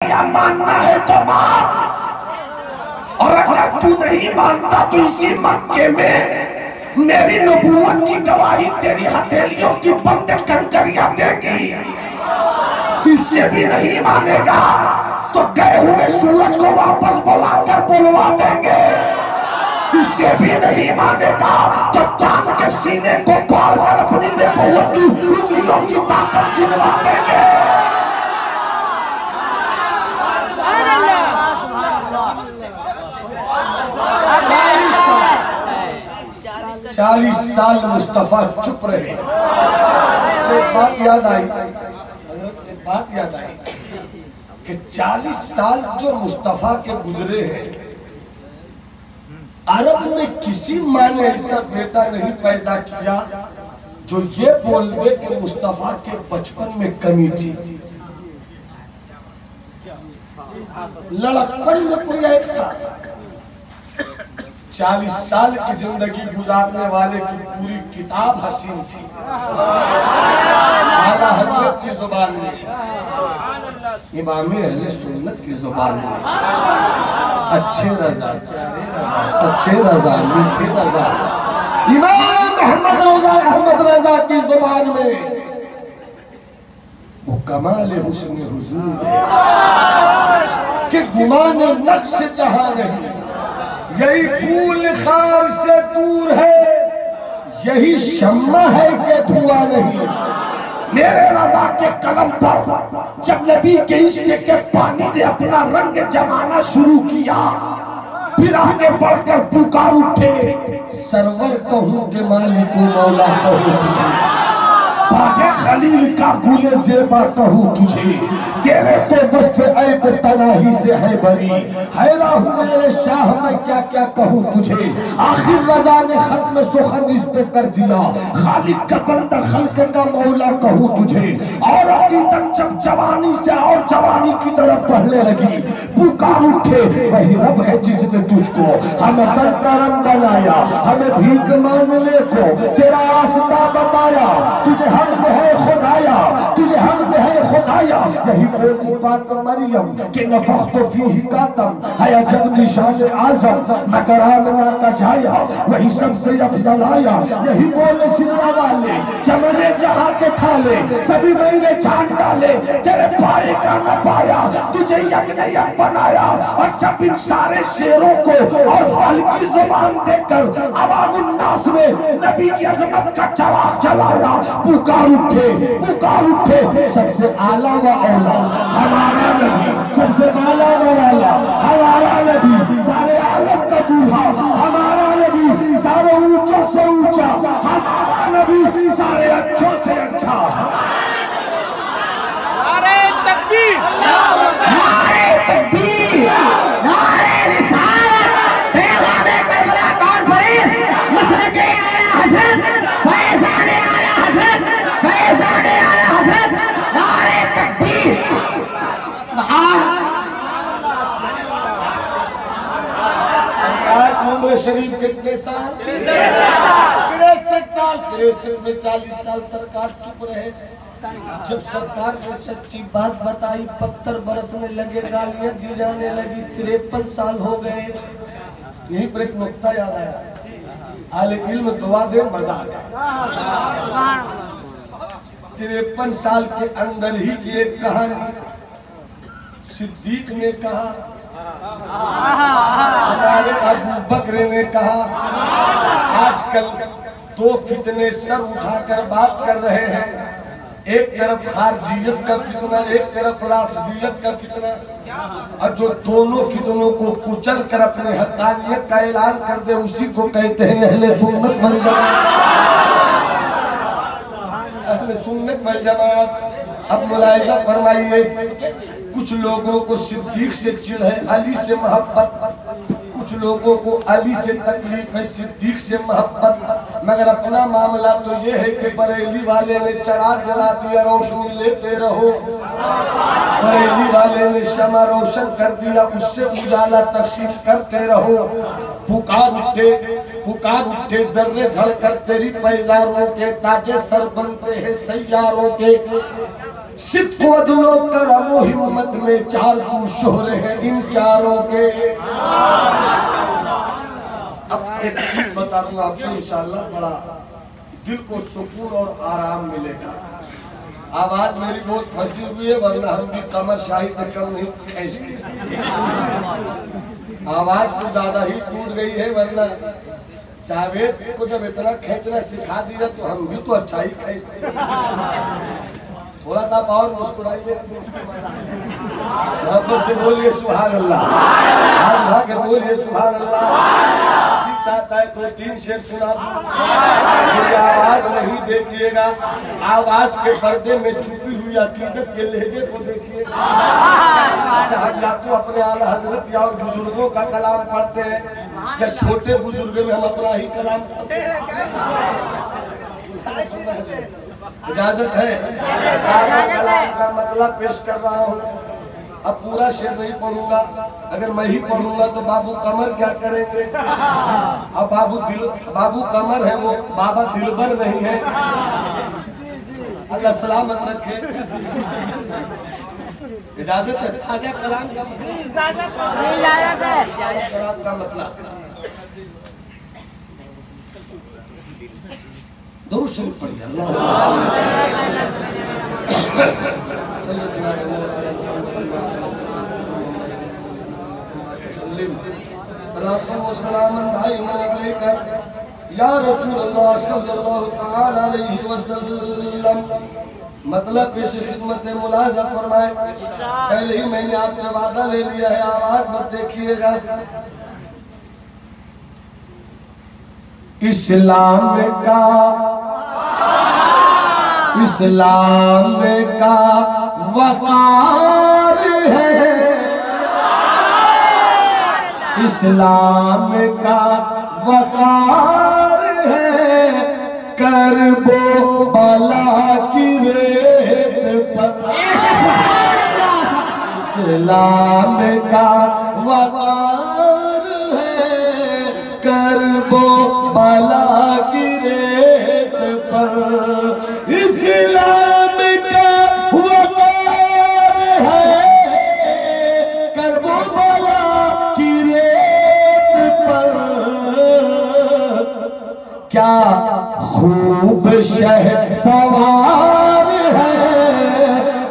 या मानना है तो मान, और अगर तू नहीं मानता तो इसी मक्के में मेरी नबूवत की गवाही तेरी हथेलियों की बंद कंकरियां देगी। इससे भी नहीं मानेगा तो गए हुए सूरज को वापस बुलाकर बुलवा देंगे। इससे भी नहीं मानेगा तो चांद के सीने को फाड़ कर अपनी नबूवत की उंगलियों की ताकत गिनवा देंगे। 40 साल मुस्तफा चुप रहे। बात याद आई कि 40 साल जो मुस्तफा के गुजरे हैं, अरब ने किसी माँ ने ऐसा बेटा नहीं पैदा किया जो ये बोल दे कि मुस्तफा के बचपन में कमी थी। लड़कपन में कोई ऐप था। 40 साल की जिंदगी गुजारने वाले की पूरी किताब हसीन थी। आला हजरत की जुबान में, इमाम अहले सुन्नत की जुबान में, अच्छे रजा, सच्चे रजा, मीठे रजा, इमाम अहमद रजा की जुबान में वो कमाल हुस्न हुजूर है कि गुमान नक्श जहां नहीं। यही फूल खार से दूर है, यही शम्मा है कि धुआं नहीं। मेरे रजा के कलम पर जब नबी के इश्क के पानी ने अपना रंग जमाना शुरू किया, फिर आगे बढ़कर पुकार उठे, सरवर कहूँ के मालिक मौला कहूँ तुझे, बागे खलील का गुले ज़ेबा कहूँ तुझे, तेरे तो वस्फ़ ऐब तनाही से है बरी, हैरा हूँ मेरे शाह मैं क्या क्या कहूँ तुझे। आखिर रज़ा ने खत्म सुखन इस पे कर दिया, खालिक का बंदा खल्क का मौला कहूँ तुझे। और अकीदत जब जवानी से और जवानी की तरफ बढ़ने लगी, पुकार उठे, वही रब है जिसने तुझको हमें तन का रंग बनाया, हमें भीख मांगने को तेरा आस्था बताया। तुझे हमद है खुदाया, तुझे हमद है खुदाया। यही बोली पाक मरियम के नफख्तु फीही कातम है जब निशान आजम मकरामना का जाया, वही सबसे अफजल आया। यही बोले सिदरा वाले चमने जहां के थाले, सभी मैंने छान डाले, तेरे पाए का न पाया, तुझे यज्ञ यज्ञ बनाया। और जब इन सारे शेरों को और हल्की जुबान देकर अवामुन्नास में नबी की अजमत का चराग जलाया, पुकार उठे सबसे आला व औला हमारा नबी, सबसे माला व वाला हमारा नबी, सारे आलम का दूल्हा हमारा नबी, सारे ऊंचों से ऊंचा हमारा नबी, सारे अच्छों से अच्छा। नारे तकबीर, नारे तकबीर, नारे रिसालत, पैगाम करबला कॉन्फ्रेंस, मसलक आला हज़रत, फैज़ान आला हज़रत, फैज़ान आला हज़रत, नारे तकबीर। सरकार उम्र शरीफ कितने साल? 63 साल। 63 में 40 साल सरकार चुप रहे। जब सरकार ने सच्ची बात बताई, पत्थर बरसने लगे, गालियां दी जाने लगी। 53 साल हो गए। यहीं पर एक नुक्ता याद आया, आले इल्म दुआ दे मजा आ गया। 53 साल के अंदर ही की एक कहानी, सिद्दीक ने कहा, हमारे अबू बकर ने कहा, आजकल दो फितने सर उठाकर बात कर रहे हैं। एक तरफ खारजियत का फितना, एक तरफ राफिजियत का फितना, और जो दोनों फितनों को कुचल कर अपने हक़ानियत का ऐलान कर दे, उसी को कहते हैं अहले सुन्नत वल जमात। अहले सुन्नत वल जमात। अब मुलाहिज़ा फरमाइए, कुछ लोगों को सिद्दीक से चिढ़ है, अली से मोहब्बत, कुछ लोगों को अली से तकलीफ है, सिद्दीक से मोहब्बत। मगर अपना मामला तो ये है कि बरेली वाले ने चराग जला दिया, रोशनी लेते रहो। बरेली वाले ने शमा रोशन कर दिया, उससे उजाला तकसीम करते रहो। पुकार उठे जर्रे झड़कर तेरी पैदारों के, ताजे सर बनते हैं सैयारों के। सिद्क वदलो करमो हिम्मत में 400 शोहरे हैं इन चारों के। अब एक चीज बता दूं आपको, इंशाल्लाह बड़ा दिल को सुकून और आराम मिलेगा। आवाज मेरी बहुत फंसी हुई है, वरना हम भी कमर शाही से कम नहीं खींचते। आवाज तो ज्यादा ही टूट गई है, वरना जावेद को जब इतना खींचना सिखा दिया तो हम भी तो अच्छा ही खींचते। थोड़ा सा और मुस्कुराइए, मोहब्बत से बोलिए सुभान अल्लाह, हाथ उठा के बोलिए सुभान अल्लाह। चाहता है 2-3 शेर सुना दूं, मेरी आवाज नहीं देखिएगा, आवाज के पर्दे में छुपी हुई अकीदत के लहजे को देखिए। चाहे या तो अपने आला हजरत या और बुजुर्गों का कलाम पढ़ते हैं, या छोटे बुजुर्गों में हम अपना ही कलाम पढ़ते हैं। इजाजत है? कलाम का मतलब पेश कर रहा हूँ। अब पूरा शेर नहीं पढ़ूंगा, अगर मैं ही पढ़ूंगा तो बाबू कमर क्या करेंगे। अब बाबू कमर है, वो बाबा दिलबर नहीं है। अल्लाह सलामत रखे। इजाजत है? आजा कलाम का कलाम का मतलब दो शेर पढ़िए। या रसूलल्लाह सल्लल्लाहु तआला अलैहि वसल्लम। मतलब पेश खिदमत मुलाजा फरमाए। पहले ही मैंने आपसे वादा ले लिया है, आवाज मत देखिएगा। इस्लाम का वकार है, इस्लाम का वकार है, करबो बला की रेत पर। इस्लाम का वकार है, करबो बला की रेत पर। इस्लाम का वकार है, करबो बला की रेत पर। क्या खूब शह सवार है,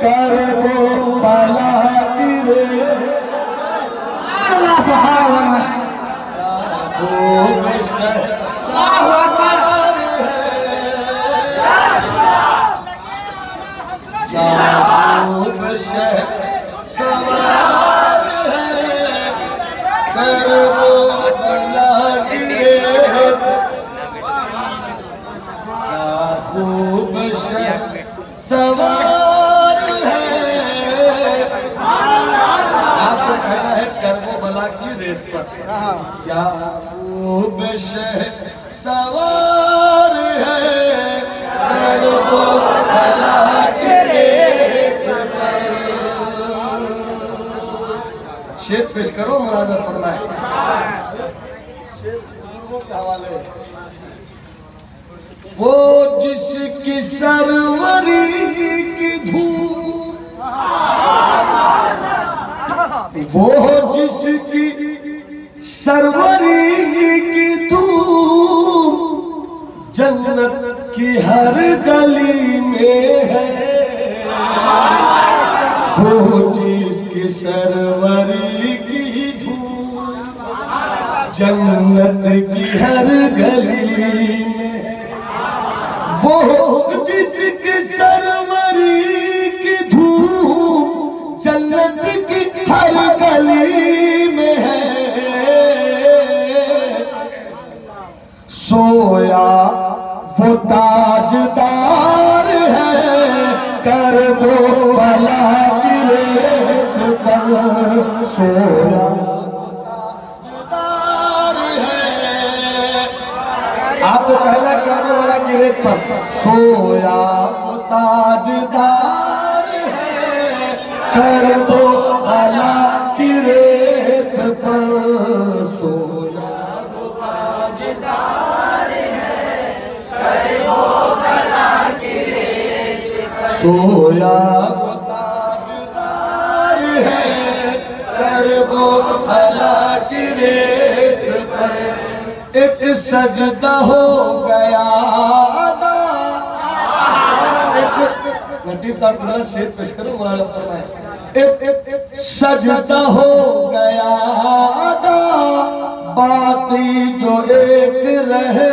करबो बला की रेत। खूब शह सवार सवार है, करबो बला की रेत। खूब सवार है। आपको कहना है करबो बला की रेत पर। क्या खूब सवार है, करबो बला की रेत पर। शेर पेश करो, मुलाजा फरमाए। शेर बुजुर्गों के हवाले। वो जिसकी सरवरी की धूम, वो जिसकी सरवरी की धूम, जन्नत की हर गली में है। वो जिसकी सरवरी की धूम, जन्नत की हर गली में। वो जिसकी सरवरी की धूम, जन्नत की हर गली में है। सोया वो ताजदार है, करबो बला की रेत पर। सोया वो ताजदार है। आपको कहना करबो बला की रेत पर। सोया वो ताजदार है, करबो बला की रेत पर। सोया वो ताजदार है, करबो बला की रेत पर। सोया सजदा हो गया अदा। लतीफ का पूरा शेर पेश करो मौलाना फरमाए। सजदा हो गया अदा बाकी जो एक रहे,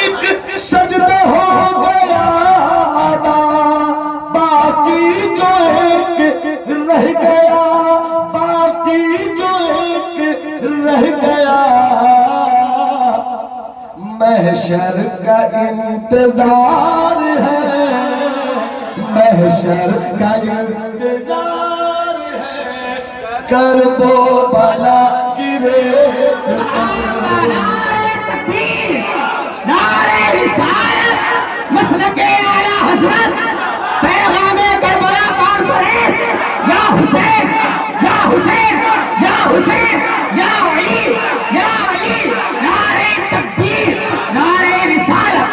एक सजदा हो गया अदा बाकी जो एक रह गया, बाकी जो एक रह गया। महशर का इंतजार है, महशर का इंतजार है, करबो भला गिरे। नारे तकबीर, नारे रिसालत, मसलके आला हज़रत, पैगामे करबला कॉन्फ्रेंस। या हुसैन, या हुसैन, या हुसैन, या अली, या अली। नारे तकबीर, नारे रिसालत।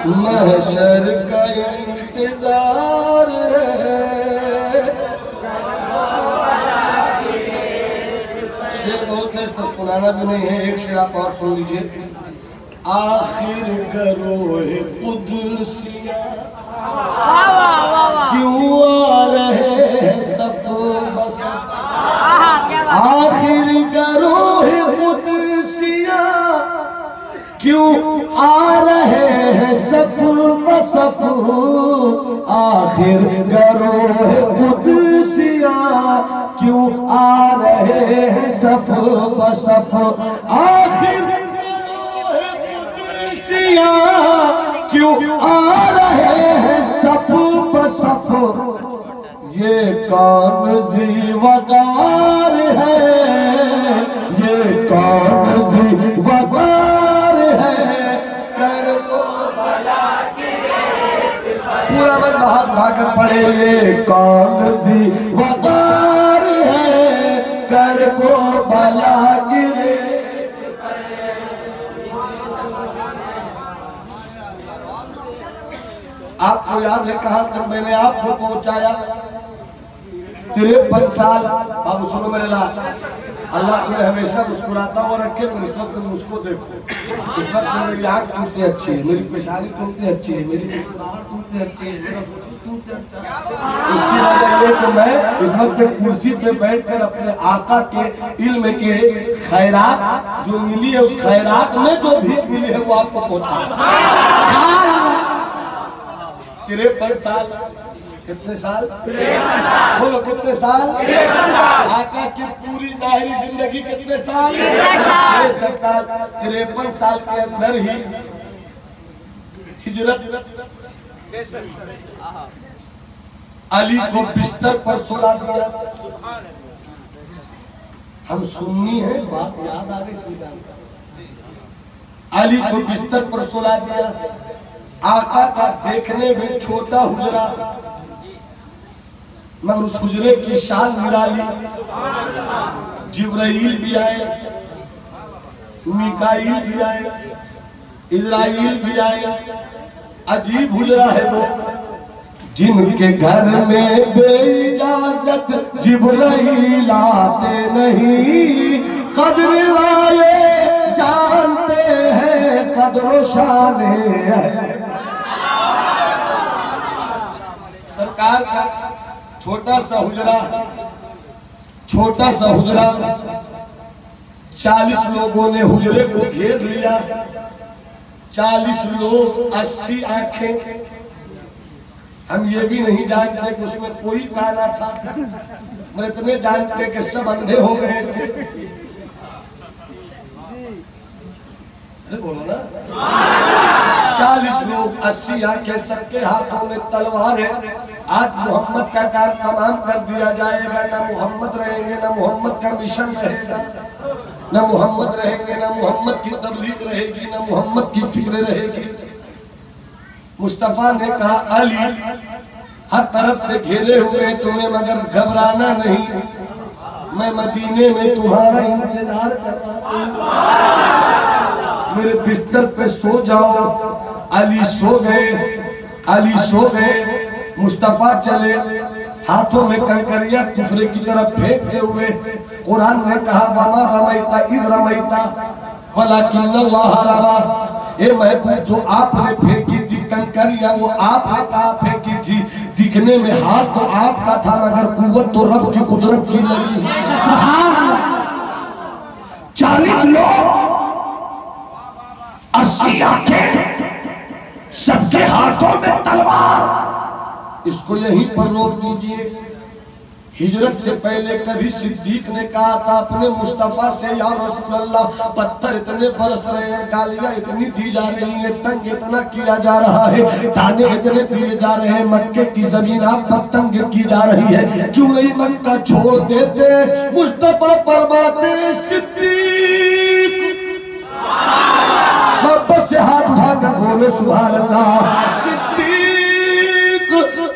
महशर का इंतजार है। शेर बहुत है, सब सुनाना भी नहीं है, एक शेर आप और सुन लीजिए। आखिर गरोह कुदसिया क्यों आ रहे हैं सफ बसफ। आखिर गरोह कुदसिया क्यों आ रहे हैं सफ बसफ। आखिर गरोह कुदसिया क्यों आ रहे हैं सफ बसफ। आखिर गरोह कुदसिया क्यों आ रहे हैं सफ बसफ। ये कौन ज़ी वक़ार है, ये कौन ज़ी वक़ार है, करबो भला गिरे। पूरा मन भाग भाग पड़े। ये कौन ज़ी वक़ार है, करबो भला गिरे। आपको याद है कहां तक मैंने आपको पहुंचाया? 53 साल। बाबू सुनो मेरे लाल, अल्लाह तुम्हें हमेशा मुस्कुराता हुआ रखे, पर इस वक्त मुझको देखो। इस वक्त मेरी आँख तुमसे अच्छी है, मेरी पेशानी तुमसे अच्छी है, मेरी मुस्कुराहट तुमसे अच्छी है, मेरा वजूद तुमसे अच्छा है। उसकी वजह ये कि मैं इस वक्त कुर्सी पे बैठकर अपने आका के इल्म के खैरात जो मिली है, उस खैरात में जो भीख मिली है वो आपको पहुँचा। 53 साल। कितने साल? बोलो कितने साल? आका की पूरी जाहिरी जिंदगी कितने साल? 63 साल। 53 साल के अंदर ही हिजरत। अली को बिस्तर पर सुला दिया। हम सुन्नी हैं, बात याद आ रही। अली को बिस्तर पर सुला दिया। आका का देखने में छोटा हुजरा, मगर उस हुजरे की शान निराली। जिब्राइल भी आए, मिकाईल भी आए, इज़राइल भी आए। अजीब हुजरा है वो, जिनके घर में बेइजाजत जिब्राइल आते नहीं। कद्र वाले जानते हैं कद्र शाने है। सरकार का छोटा सा हुजरा, छोटा सा हुजरा, 40 लोगों ने हुजरे को घेर लिया। 40 लोग, 80 आंखें। हम ये भी नहीं जानते कि उसमें कोई काना था, मगर इतने जानते कि सब अंधे हो गए थे। अरे बोलो ना। 40 लोग, 80 आंखें, सबके हाथों में तलवार है। आज मोहम्मद का काम तमाम कर दिया जाएगा। ना मोहम्मद रहेंगे, ना मोहम्मद का मिशन रहेगा, ना मोहम्मद रहेंगे, ना मोहम्मद की तबलीग रहेगी, ना मोहम्मद की फिक्र रहेगी। मुस्तफा ने कहा, अली हर तरफ से घेरे हुए तुम्हें, मगर घबराना नहीं, मैं मदीने में तुम्हारा इंतजार कर रहा हूं। मेरे बिस्तर पे सो जाओ। अली सो गए, अली सो गए। मुस्तफा चले, हाथों में कंकरिया दूसरे की तरफ फेंकते हुए कुरान ने कहा वमा रमैता इद रमैता वलाकिन्नल्लाह रमा। ए महबूब जो आपने फेंकी थी कंकरिया वो आपने कहा फेंकी थी, दिखने में हाथ तो आपका था मगर कुव्वत तो रब की कुदरत की लगी। 40 लोग 80 आंखें सबके हाथों में तलवार। इसको यहीं पर रोक दीजिए। हिजरत से पहले कभी सिद्दीक ने कहा था अपने मुस्तफा से, या रसूल अल्लाह पत्थर इतने बरस रहे हैं, गालियां इतनी दी जा रही हैं, तंग इतना किया जा रहा है, ताने इतने दिए जा रहे हैं, मक्के की जमीन आप पर तंग की जा रही है, क्यों नहीं मक्का छोड़ देते? मुस्तफा फरमाते सिद्दीक, मोहब्बत से हाथ उठाकर बोले सुभान अल्लाह। सिद्दीक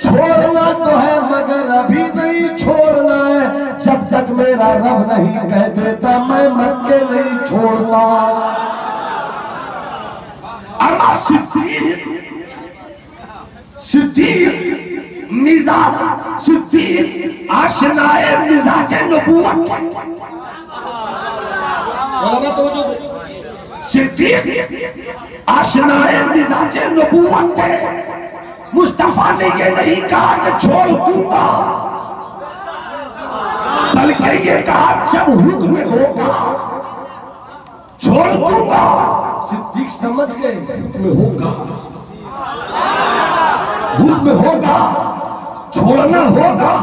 छोड़ना तो है मगर अभी नहीं छोड़ना है, जब तक मेरा रब नहीं कह देता मैं मक्के नहीं छोड़ता। अरमा सिद्दीक मिजाज सिद्दीक आशनाए मिजाज नबूवत। सिद्दीक आशनाए मिजाज नबूवत है। मुस्तफा ने ये नहीं कहा कि छोड़ दूंगा, बल्कि ये कहा जब हुक्म होगा छोड़ दूंगा। सिद्दीक समझ गए हुक्म होगा, हुक्म होगा, छोड़ना होगा।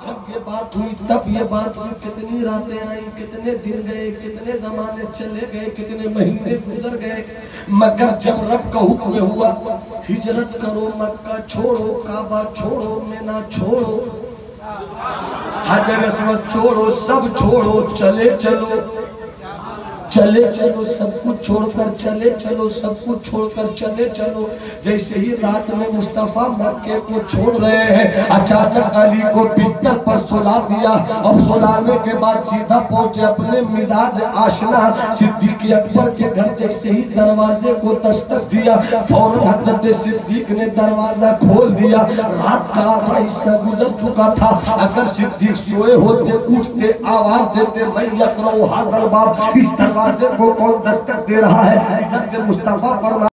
जब ये बात हुई तब ये बात हुई, कितनी रातें आई, कितने दिन गए, कितने जमाने चले गए, कितने महीने गुजर गए, मगर जब रब का हुक्म हुआ हिजरत करो, मक्का छोड़ो, काबा छोड़ो, मिना छोड़ो, हजर अस्वद छोड़ो, सब छोड़ो, चले चलो, चले चलो, सब कुछ छोड़कर चले चलो, सब कुछ छोड़कर चले चलो। जैसे ही रात में मुस्तफा मक्के को छोड़ रहे हैं, अचानक अली को बिस्तर पर सुला दिया। अब सुलाने के बाद सीधा पहुंचे अपने मिजाज आशना सिद्दीक अकबर के घर। जैसे ही दरवाजे को दस्तक दिया, फौरन हजरत सिद्दीक ने दरवाजा खोल दिया। रात का आधा हिस्सा गुजर चुका था, अगर सिद्दीक सोए होते, उठते, आवाज देते मैं यकरऊ हादल बाब, इस दरवाजे को कौन दस्तक दे रहा है? इधर से मुस्तफा फरमा